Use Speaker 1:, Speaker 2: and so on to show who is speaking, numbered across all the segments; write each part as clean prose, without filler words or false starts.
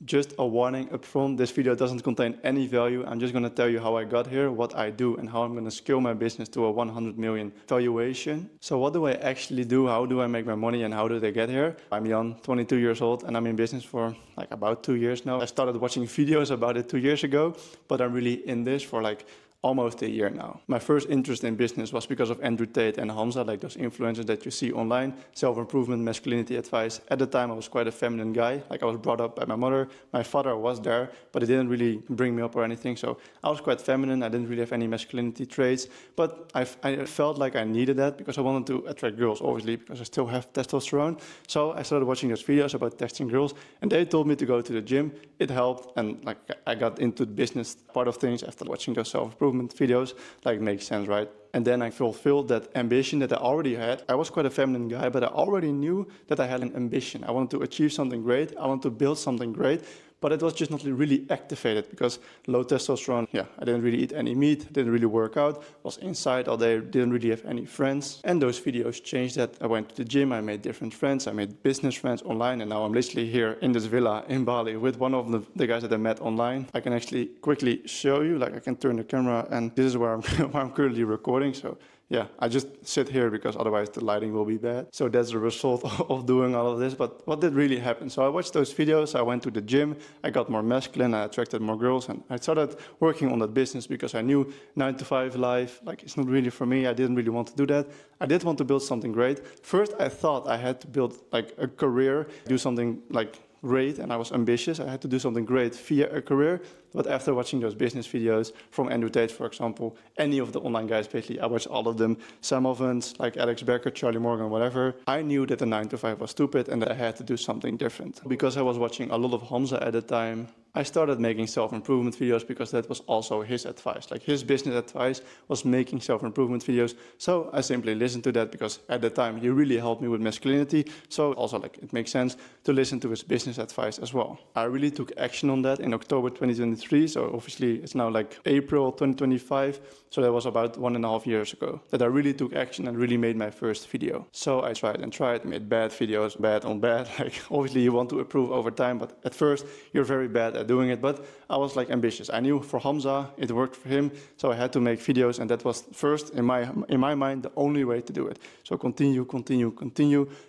Speaker 1: Just a warning up front, this video doesn't contain any value. I'm just going to tell you how I got here, what I do, and how I'm going to scale my business to a 100 million valuation. So what do I actually do? How do I make my money and how did I get here? I'm young, 22 years old, and I'm in business for like about 2 years now. I started watching videos about it 2 years ago, but I'm really in this for like almost a year now. My first interest in business was because of Andrew Tate and Hamza, like those influencers that you see online, self-improvement, masculinity advice. At the time, I was quite a feminine guy. Like I was brought up by my mother. My father was there, but he didn't really bring me up or anything. So I was quite feminine. I didn't really have any masculinity traits, but I felt like I needed that because I wanted to attract girls, obviously, because I still have testosterone. So I started watching those videos about texting girls, and they told me to go to the gym. It helped, and like I got into the business part of things after watching those self-improvement videos. Like, makes sense, right? And then I fulfilled that ambition that I already had. I was quite a feminine guy, but I already knew that I had an ambition. I wanted to achieve something great. I wanted to build something great, but it was just not really activated because low testosterone. Yeah, I didn't really eat any meat, didn't really work out, was inside all day, didn't really have any friends. And those videos changed that. I went to the gym, I made different friends, I made business friends online, and now I'm literally here in this villa in Bali with one of the guys that I met online. I can actually quickly show you, like I can turn the camera, and this is where I'm currently recording. So yeah, I just sit here because otherwise the lighting will be bad. So that's the result of doing all of this. But what did really happen? So I watched those videos, I went to the gym, I got more masculine, I attracted more girls, and I started working on that business because I knew 9-to-5 life, like it's not really for me. I didn't really want to do that. I did want to build something great. First, I thought I had to build like a career, do something like great, and I was ambitious. I had to do something great via a career. But after watching those business videos from Andrew Tate, for example, any of the online guys, basically, I watched all of them, Sam Ovens, like Alex Becker, Charlie Morgan, whatever. I knew that the 9-to-5 was stupid and that I had to do something different. Because I was watching a lot of Hamza at the time, I started making self-improvement videos because that was also his advice. Like his business advice was making self-improvement videos. So I simply listened to that because at the time he really helped me with masculinity. So also like it makes sense to listen to his business advice as well. I really took action on that in October 2023. So obviously it's now like April 2025. So that was about 1.5 years ago that I really took action and really made my first video. So I tried and tried, made bad videos, bad on bad. Like obviously you want to improve over time, but at first you're very bad at doing it. But I was like ambitious. I knew for Hamza it worked for him, so I had to make videos, and that was first in my mind the only way to do it. So continue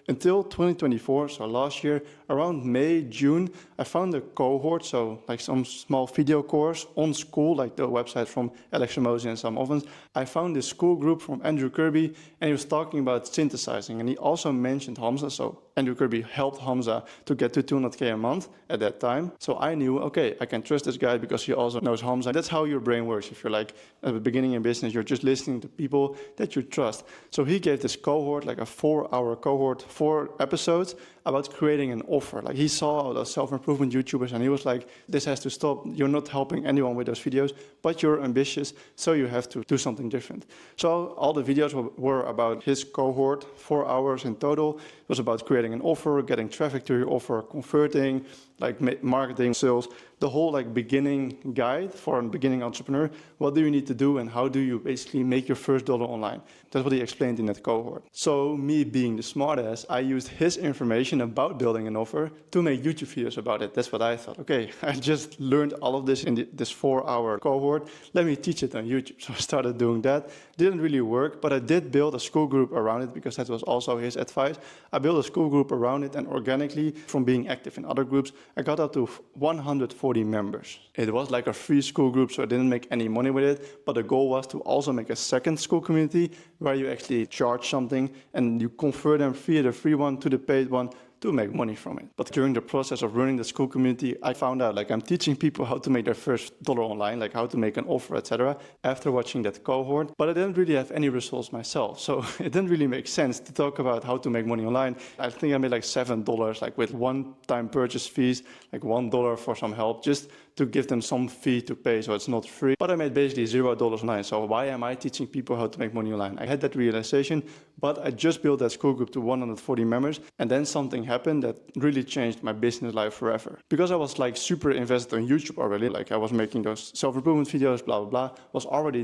Speaker 1: until 2024. So last year around May, June, I found a cohort, so like some small video course on School, like the website from Alex Ramosi and Sam Ovens. I found this school group from Andrew Kirby, and he was talking about synthesizing, and he also mentioned Hamza. So Andrew Kirby helped Hamza to get to 200K a month at that time. So I knew, okay, I can trust this guy because he also knows Hamza. That's how your brain works. If you're like at the beginning in business, you're just listening to people that you trust. So he gave this cohort, like a 4-hour cohort, 4 episodes about creating an offer. Like he saw all those self-improvement YouTubers and he was like, this has to stop. You're not helping anyone with those videos, but you're ambitious, so you have to do something different. So all the videos were about his cohort, 4 hours in total. It was about creating an offer, getting traffic to your offer, converting, like marketing, sales, the whole like beginning guide for a beginning entrepreneur. What do you need to do and how do you basically make your first dollar online? That's what he explained in that cohort. So me being the smartass, I used his information about building an offer to make YouTube videos about it. That's what I thought. Okay, I just learned all of this in this 4-hour cohort. Let me teach it on YouTube. So I started doing that. Didn't really work, but I did build a school group around it because that was also his advice. I built a school group around it, and organically, from being active in other groups, I got up to 140 members. It was like a free school group, so I didn't make any money with it, but the goal was to also make a second school community where you actually charge something and you convert them via the free one to the paid one to make money from it. But during the process of running the school community, I found out like I'm teaching people how to make their first dollar online, like how to make an offer, etc. after watching that cohort, but I didn't really have any results myself. So it didn't really make sense to talk about how to make money online. I think I made like $7, like with one-time purchase fees, like $1 for some help, just to give them some fee to pay, so it's not free. But I made basically $0 online. So why am I teaching people how to make money online? I had that realization, but I just built that school group to 140 members, and then something happened. happened that really changed my business life forever. Because I was like super invested on YouTube already, like I was making those self-improvement videos, blah, blah, blah, was already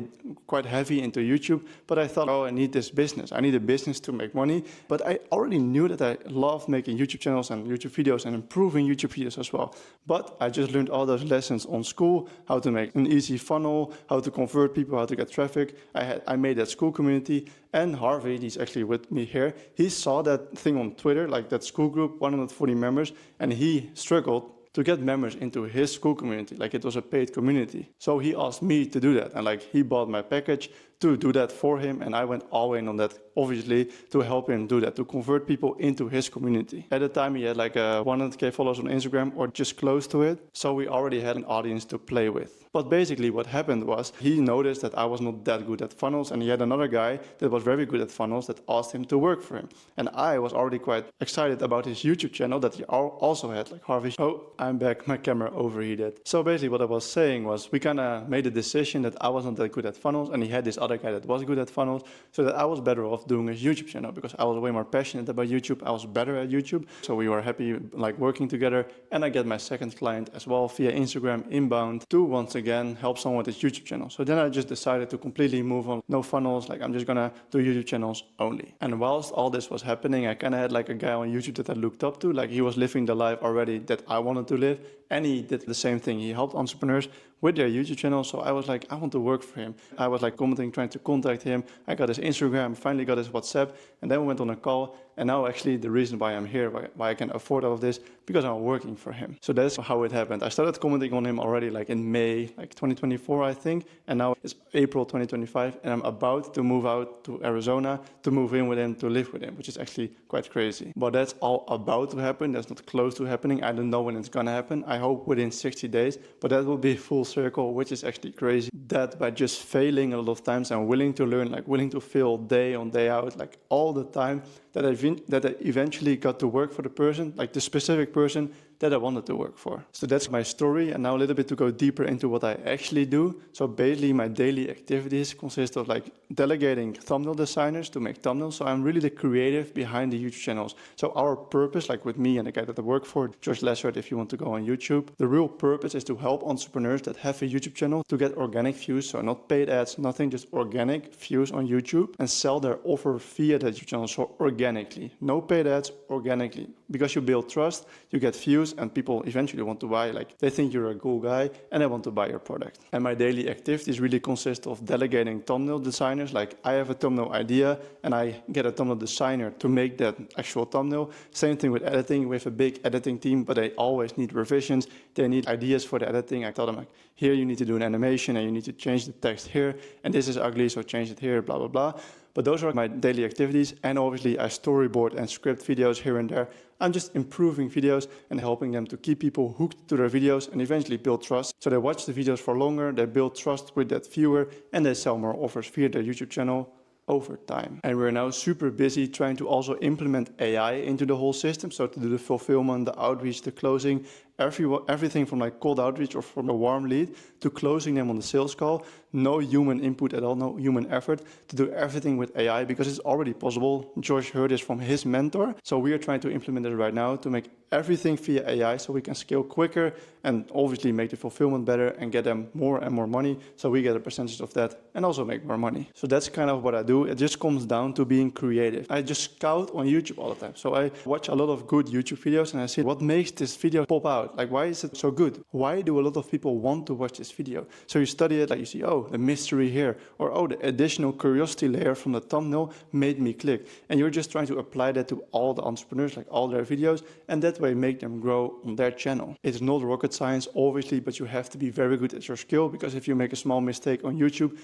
Speaker 1: quite heavy into YouTube, but I thought, oh, I need this business. I need a business to make money. But I already knew that I loved making YouTube channels and YouTube videos and improving YouTube videos as well. But I just learned all those lessons on school, how to make an easy funnel, how to convert people, how to get traffic. I made that school community, and Harvey, he's actually with me here, he saw that thing on Twitter, like that school group, 140 members, and he struggled to get members into his school community, like it was a paid community. So he asked me to do that, and like he bought my package to do that for him, and I went all in on that, obviously, to help him do that, to convert people into his community. At the time, he had like 100k followers on Instagram, or just close to it, so we already had an audience to play with. But basically what happened was, he noticed that I was not that good at funnels, and he had another guy that was very good at funnels that asked him to work for him. And I was already quite excited about his YouTube channel that he also had, like Harvey. Oh, I'm back, my camera overheated. So basically what I was saying was, we kind of made a decision that I was not that good at funnels, and he had this other guy that was good at funnels, so that I was better off doing his YouTube channel, because I was way more passionate about YouTube, I was better at YouTube, so we were happy like working together, and I get my second client as well via Instagram inbound to once again help someone with his YouTube channel. So then I just decided to completely move on, no funnels, like I'm just gonna do YouTube channels only. And whilst all this was happening, I kind of had like a guy on YouTube that I looked up to, like he was living the life already that I wanted to live, and he did the same thing. He helped entrepreneurs with their YouTube channel, so I was like, I want to work for him. I was like commenting, trying to contact him. I got his Instagram, finally got his WhatsApp, and then we went on a call. And now actually the reason why I'm here, why I can afford all of this, because I'm working for him. So that's how it happened. I started commenting on him already like in May, like 2024, I think. And now it's April 2025, and I'm about to move out to Arizona to move in with him, to live with him, which is actually quite crazy. But that's all about to happen. That's not close to happening. I don't know when it's gonna happen. I hope within 60 days, but that will be full circle, which is actually crazy. That by just failing a lot of times, I'm willing to learn, like willing to fail day on day out, like all the time, that I eventually got to work for the person, like the specific person that I wanted to work for. So that's my story, and now a little bit to go deeper into what I actually do. So basically my daily activities consist of like delegating thumbnail designers to make thumbnails. So I'm really the creative behind the YouTube channels. So our purpose, like with me and the guy that I work for, George Lessard, if you want to go on YouTube, the real purpose is to help entrepreneurs that have a YouTube channel to get organic views, so not paid ads, nothing, just organic views on YouTube, and sell their offer via that YouTube channel, so organically. No paid ads, organically. Because you build trust, you get views, and people eventually want to buy, like they think you're a cool guy and they want to buy your product. And my daily activities really consist of delegating thumbnail designers. Like I have a thumbnail idea and I get a thumbnail designer to make that actual thumbnail. Same thing with editing. We have a big editing team, but they always need revisions. They need ideas for the editing. I tell them like, here you need to do an animation and you need to change the text here, and this is ugly, so change it here, blah, blah, blah. But those are my daily activities, and obviously I storyboard and script videos here and there. I'm just improving videos and helping them to keep people hooked to their videos and eventually build trust. So they watch the videos for longer, they build trust with that viewer, and they sell more offers via their YouTube channel over time. And we're now super busy trying to also implement AI into the whole system. So to do the fulfillment, the outreach, the closing, everything from like cold outreach or from a warm lead to closing them on the sales call. No human input at all, no human effort, to do everything with AI, because it's already possible. George heard this from his mentor. So we are trying to implement it right now to make everything via AI so we can scale quicker and obviously make the fulfillment better and get them more and more money, so we get a percentage of that and also make more money. So that's kind of what I do. It just comes down to being creative. I just scout on YouTube all the time. So I watch a lot of good YouTube videos and I see what makes this video pop out. Like, why is it so good? Why do a lot of people want to watch this video? So you study it, like you see, oh, the mystery here, or oh, the additional curiosity layer from the thumbnail made me click. And you're just trying to apply that to all the entrepreneurs, like all their videos, and that way make them grow on their channel. It's not rocket science, obviously, but you have to be very good at your skill, because if you make a small mistake on YouTube,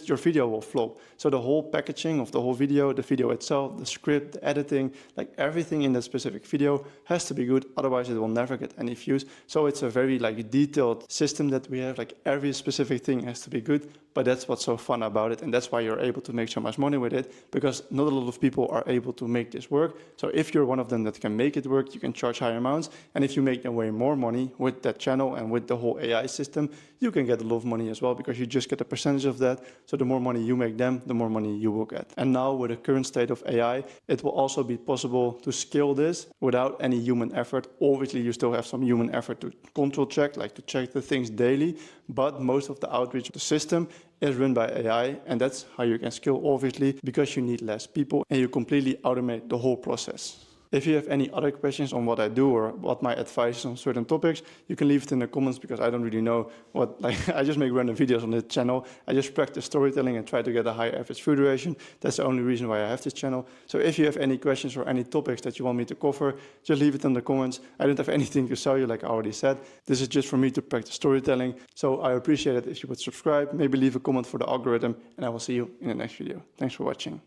Speaker 1: your video will flop. So the whole packaging of the whole video, the video itself, the script, the editing, like everything in that specific video has to be good, otherwise it will never get any views. So it's a very like detailed system that we have, like every specific thing has to be good, but that's what's so fun about it, and that's why you're able to make so much money with it, because not a lot of people are able to make this work. So if you're one of them that can make it work, you can charge higher amounts, and if you make them way more money with that channel and with the whole AI system, you can get a lot of money as well, because you just get a percentage of that. So the more money you make them, the more money you will get. And now with the current state of AI, it will also be possible to scale this without any human effort. Obviously, you still have some human effort to control check, like to check the things daily, but most of the outreach of the system is run by AI, and that's how you can scale, obviously, because you need less people and you completely automate the whole process. If you have any other questions on what I do or what my advice is on certain topics, you can leave it in the comments, because I don't really know what, I just make random videos on this channel. I just practice storytelling and try to get a high average view duration. That's the only reason why I have this channel. So if you have any questions or any topics that you want me to cover, just leave it in the comments. I don't have anything to sell you, like I already said. This is just for me to practice storytelling. So I appreciate it if you would subscribe, maybe leave a comment for the algorithm, and I will see you in the next video. Thanks for watching.